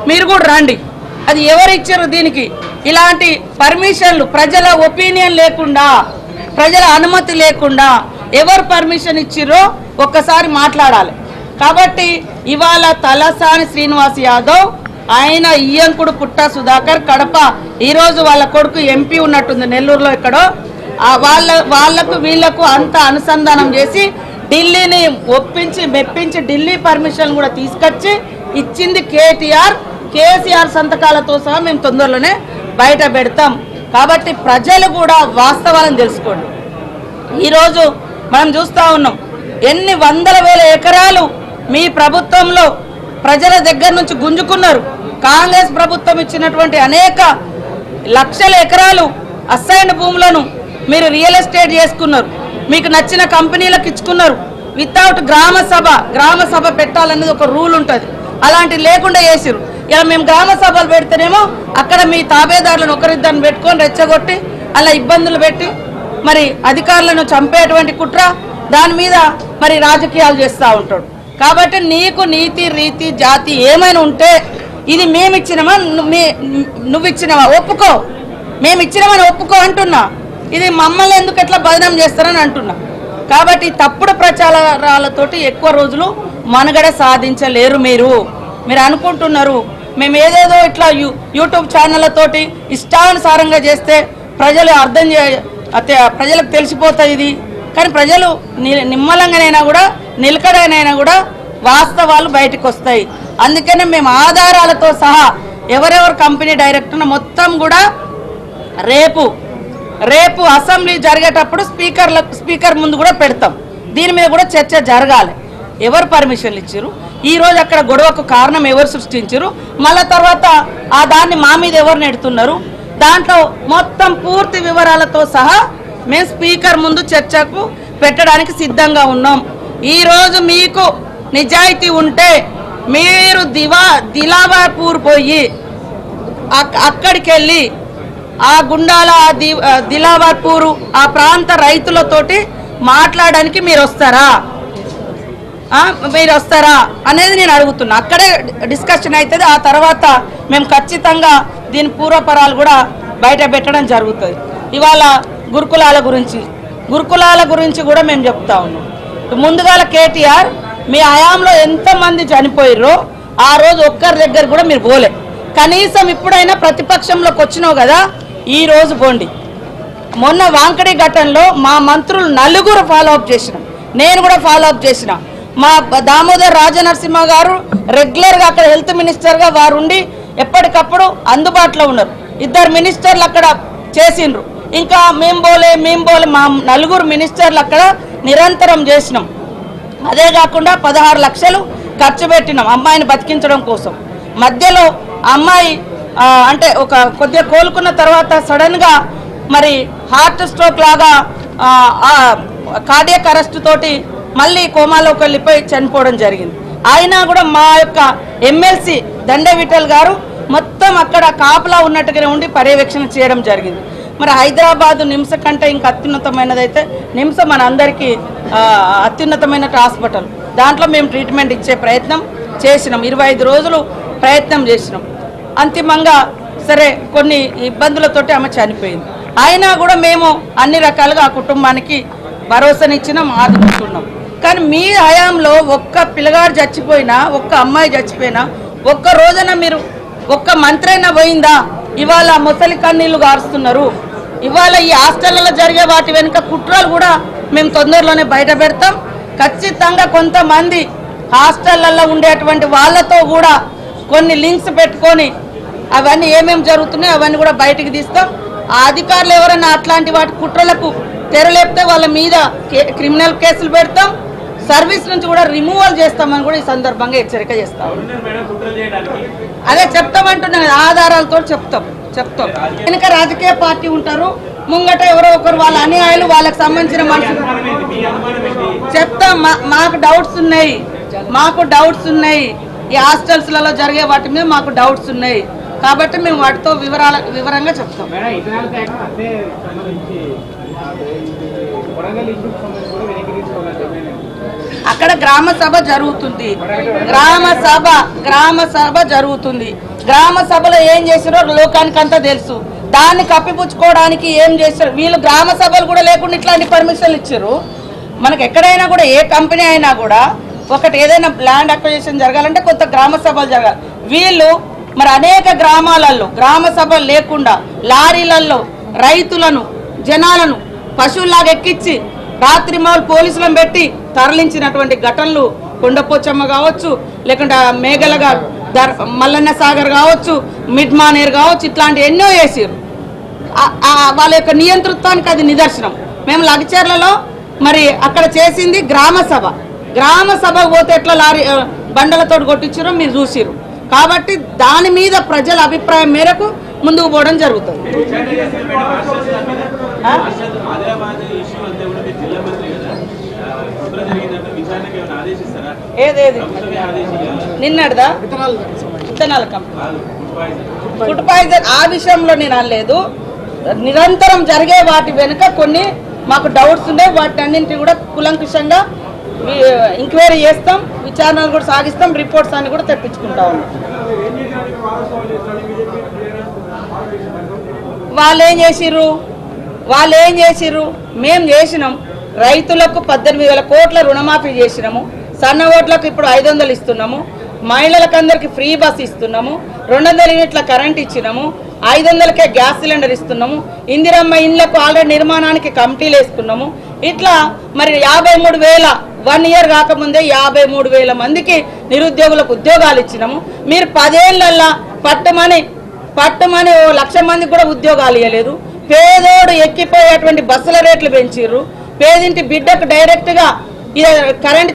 మీరు కూడా రండి. అది ఎవరు ఇచ్చారు దీనికి? ఇలాంటి పర్మిషన్లు ప్రజల ఒపీనియన్ లేకుండా, ప్రజల అనుమతి లేకుండా ఎవరు పర్మిషన్ ఇచ్చిరో ఒక్కసారి మాట్లాడాలి. కాబట్టి ఇవాళ తలసాని శ్రీనివాస్ యాదవ్, ఆయన ఇయ్యంకుడు పుట్ట సుధాకర్, కడప, ఈరోజు వాళ్ళ కొడుకు ఎంపీ ఉన్నట్టుంది నెల్లూరులో ఎక్కడో, వాళ్ళకు వీళ్లకు అంత అనుసంధానం చేసి ఢిల్లీని ఒప్పించి మెప్పించి ఢిల్లీ పర్మిషన్ కూడా తీసుకొచ్చి ఇచ్చింది కేసీఆర్ సంతకాలతో సహా మేము తొందరలోనే బయట పెడతాం. కాబట్టి ప్రజలు కూడా వాస్తవాలను తెలుసుకోండి. ఈరోజు మనం చూస్తూ ఉన్నాం ఎన్ని వందల వేల ఎకరాలు మీ ప్రభుత్వంలో ప్రజల దగ్గర నుంచి గుంజుకున్నారు. కాంగ్రెస్ ప్రభుత్వం ఇచ్చినటువంటి అనేక లక్షల ఎకరాలు అసైన్డ్ భూములను మీరు రియల్ ఎస్టేట్ చేసుకున్నారు, మీకు నచ్చిన కంపెనీలకు ఇచ్చుకున్నారు. వితౌట్ గ్రామ సభ పెట్టాలనేది ఒక రూల్ ఉంటుంది, అలాంటి లేకుండా చేసిరు. ఇలా మేము గ్రామ సభలు పెడితేనేమో అక్కడ మీ తాబేదారులను ఒకరిద్దరిని పెట్టుకొని రెచ్చగొట్టి అలా ఇబ్బందులు పెట్టి మరి అధికారులను చంపేటువంటి కుట్ర, దాని మీద మరి రాజకీయాలు చేస్తూ ఉంటాడు. కాబట్టి నీకు నీతి రీతి జాతి ఏమైనా ఉంటే ఇది మేమిచ్చినామా నువ్వు ఇచ్చినావా ఒప్పుకో, మేమిచ్చినామని ఒప్పుకో అంటున్నా. ఇది మమ్మల్ని ఎందుకు ఎట్లా బదనం చేస్తారని అంటున్నా. కాబట్టి తప్పుడు ప్రచారాలతోటి ఎక్కువ రోజులు మనుగడ సాధించలేరు. మీరు అనుకుంటున్నారు మేము ఏదేదో ఇట్లా యూట్యూబ్ ఛానళ్ళతోటి ఇష్టానుసారంగా చేస్తే ప్రజలు ప్రజలకు తెలిసిపోతుంది ఇది. కానీ ప్రజలు నిమ్మలంగానైనా కూడా నిలకడైనా కూడా వాస్తవాలు బయటకు వస్తాయి. అందుకనే మేము ఆధారాలతో సహా ఎవరెవరు కంపెనీ డైరెక్టర్ మొత్తం కూడా రేపు అసెంబ్లీ జరిగేటప్పుడు స్పీకర్ ముందు కూడా పెడతాం. దీని మీద కూడా చర్చ జరగాలి. ఎవరు పర్మిషన్లు ఇచ్చారు, ఈరోజు అక్కడ గొడవకు కారణం ఎవరు సృష్టించారు, మళ్ళా తర్వాత ఆ దాన్ని మా మీద ఎవరు నెడుతున్నారు, దాంట్లో మొత్తం పూర్తి వివరాలతో సహా మేము స్పీకర్ ముందు చర్చకు పెట్టడానికి సిద్ధంగా ఉన్నాం. ఈరోజు మీకు నిజాయితీ ఉంటే మీరు దిలావర్పూర్ పోయి అక్కడికి వెళ్ళి ఆ గుండాల దిలావర్పూరు ఆ ప్రాంత రైతులతోటి మాట్లాడడానికి మీరు వస్తారా అనేది నేను అడుగుతున్నా. అక్కడే డిస్కషన్ అవుతుంది. ఆ తర్వాత మేము ఖచ్చితంగా దీని పూర్వపరాలు కూడా బయట పెట్టడం జరుగుతుంది. ఇవాళ గురుకులాల గురించి కూడా మేము చెప్తా ఉన్నాం. ముందుగాల కేటీఆర్ మీ హయాంలో ఎంతమంది చనిపోయారో ఆ రోజు ఒక్కరి దగ్గర కూడా మీరు పోలే. కనీసం ఇప్పుడైనా ప్రతిపక్షంలోకి వచ్చినావు కదా, ఈ రోజు పోండి. మొన్న వాంకడి ఘటనలో మా మంత్రులు నలుగురు ఫాలోఅప్ చేసినాం, నేను కూడా ఫాలోఅప్ చేసిన. మా దామోదర్ రాజనరసింహ గారు రెగ్యులర్గా అక్కడ హెల్త్ మినిస్టర్గా వారు ఉండి ఎప్పటికప్పుడు అందుబాటులో ఉన్నారు. 2 మినిస్టర్లు అక్కడ చేసిండ్రు. ఇంకా మేము పోలే మా నలుగురు మినిస్టర్లు అక్కడ నిరంతరం చేసినాం. అదే కాకుండా 16 లక్షలు ఖర్చు పెట్టినాం అమ్మాయిని బతికించడం కోసం. మధ్యలో అమ్మాయి అంటే ఒక కొద్దిగా కోలుకున్న తర్వాత సడన్గా మరి హార్ట్ స్ట్రోక్ లాగా కార్డియాక్ అరెస్ట్ తోటి మళ్ళీ కోమాలోకి వెళ్ళిపోయి చనిపోవడం జరిగింది. అయినా కూడా మా యొక్క ఎమ్మెల్సీ దండే విఠల్ గారు మొత్తం అక్కడ కాపలా ఉన్నట్టుగానే ఉండి పర్యవేక్షణ చేయడం జరిగింది. మరి హైదరాబాద్ నిమ్స్ కంటే ఇంకా అత్యున్నతమైనదైతే నిమ్స్ మన అందరికీ అత్యున్నతమైన హాస్పిటల్. దాంట్లో మేము ట్రీట్మెంట్ ఇచ్చే ప్రయత్నం చేసినాం. 25 రోజులు ప్రయత్నం చేసినాం. అంతిమంగా సరే కొన్ని ఇబ్బందులతోటి ఆమె చనిపోయింది. అయినా కూడా మేము అన్ని రకాలుగా ఆ కుటుంబానికి భరోసానిచ్చినాం, ఆదుకుంటున్నాం. కానీ మీ హయాంలో ఒక్క పిల్లగాడు చచ్చిపోయినా, ఒక్క అమ్మాయి చచ్చిపోయినా, ఒక్క రోజున మీరు ఒక్క మంత్రి అయినా పోయిందా? ఇవాళ ముసలి కన్నీళ్లు గారుస్తున్నారు. ఇవాళ ఈ హాస్టళ్లలో జరిగే వాటి వెనుక కుట్రలు కూడా మేము తొందరలోనే బయట పెడతాం. ఖచ్చితంగా కొంతమంది హాస్టళ్లలో ఉండేటువంటి వాళ్ళతో కూడా కొన్ని లింక్స్ పెట్టుకొని అవన్నీ ఏమేమి జరుగుతున్నాయో అవన్నీ కూడా బయటికి తీస్తాం. ఆ అధికారులు ఎవరైనా అట్లాంటి వాటి కుట్రలకు తెరలేపితే వాళ్ళ మీద క్రిమినల్ కేసులు పెడతాం, సర్వీస్ నుంచి కూడా రిమూవల్ చేస్తామని కూడా ఈ సందర్భంగా హెచ్చరిక చేస్తాం. అదే చెప్తామంటున్నాను, ఆధారాలతో చెప్తాం. వెనుక రాజకీయ పార్టీ ఉంటారు, ముంగట ఎవరో ఒకరు వాళ్ళ అన్యాయాలు వాళ్ళకి సంబంధించిన మనుషులు చెప్తాం. మాకు డౌట్స్ ఉన్నాయి ఈ హాస్టల్స్లలో జరిగే వాటి మీద మాకు డౌట్స్ ఉన్నాయి. కాబట్టి మేము వాటితో వివరంగా చెప్తాం. అక్కడ గ్రామ సభ జరుగుతుంది. గ్రామ సభలో ఏం చేసారో లోకానికి అంతా తెలుసు. దాన్ని కప్పిపుచ్చుకోవడానికి ఏం చేశారు వీళ్ళు? గ్రామ సభలు కూడా లేకుండా ఇట్లాంటి పర్మిషన్లు ఇచ్చారు. మనకు ఎక్కడైనా కూడా ఏ కంపెనీ అయినా కూడా ఒకటి ఏదైనా ల్యాండ్ అక్విజిషన్ జరగాలంటే కొంత గ్రామ సభలు జరగాలి. వీళ్ళు మరి అనేక గ్రామాలలో గ్రామ సభలు లేకుండా లారీలలో రైతులను జనాలను పశువులాగా ఎక్కించి రాత్రి మాలు పోలీసులను పెట్టి తరలించినటువంటి ఘటనలు కొండపోచమ్మ కావచ్చు, లేకుంటే మేఘల మల్లన్న సాగర్ కావచ్చు, మిడ్ మానేర్ కావచ్చు, ఇట్లాంటి ఎన్నో చేసారు. వాళ్ళ యొక్క నియంతృత్వానికి అది నిదర్శనం. మేము లగచర్లలో మరి అక్కడ చేసింది గ్రామ సభ. గ్రామ సభ పోతే ఎట్లా లారీ బండలతో కొట్టించారో మీరు చూసిరు. కాబట్టి దాని మీద ప్రజల అభిప్రాయం మేరకు ముందుకు పోవడం జరుగుతుంది. ఏదేది నిన్నటిదా విత్తనాల కంపెనీ ఫుడ్ పాయిజన్ ఆ విషయంలో నేను అనలేదు. నిరంతరం జరిగే వాటి వెనుక కొన్ని మాకు డౌట్స్ ఉండే, వాటి అన్నింటినీ కూడా కులంకుషంగా ఎంక్వైరీ చేస్తాం, విచారణలు కూడా సాగిస్తాం, రిపోర్ట్స్ అన్ని కూడా తెప్పించుకుంటా ఉన్నాం. వాళ్ళు ఏం చేసిర్రు? మేము చేసినాం. రైతులకు 18,000 కోట్ల రుణమాఫీ చేసినాము. సన్న ఓట్లకు ఇప్పుడు 500 ఇస్తున్నాము. మహిళలకు అందరికి ఫ్రీ బస్ ఇస్తున్నాము. 200 యూనిట్ల కరెంట్ ఇచ్చినాము. 500కే గ్యాస్ సిలిండర్ ఇస్తున్నాము. ఇందిరమ్మ ఇండ్లకు ఆల్రెడీ నిర్మాణానికి కమిటీలు వేసుకున్నాము. ఇట్లా మరి 53,000 1 ఇయర్ కాకముందే 53,000 మందికి నిరుద్యోగులకు ఉద్యోగాలు ఇచ్చినాము. మీరు 10 ఏళ్లల్లా పట్టుమని 1,00,000 మందికి కూడా ఉద్యోగాలు ఇవ్వలేదు. పేదోడు ఎక్కిపోయేటువంటి బస్సుల రేట్లు పెంచిర్రు. పేదింటి బిడ్డకు డైరెక్ట్గా కరెంట్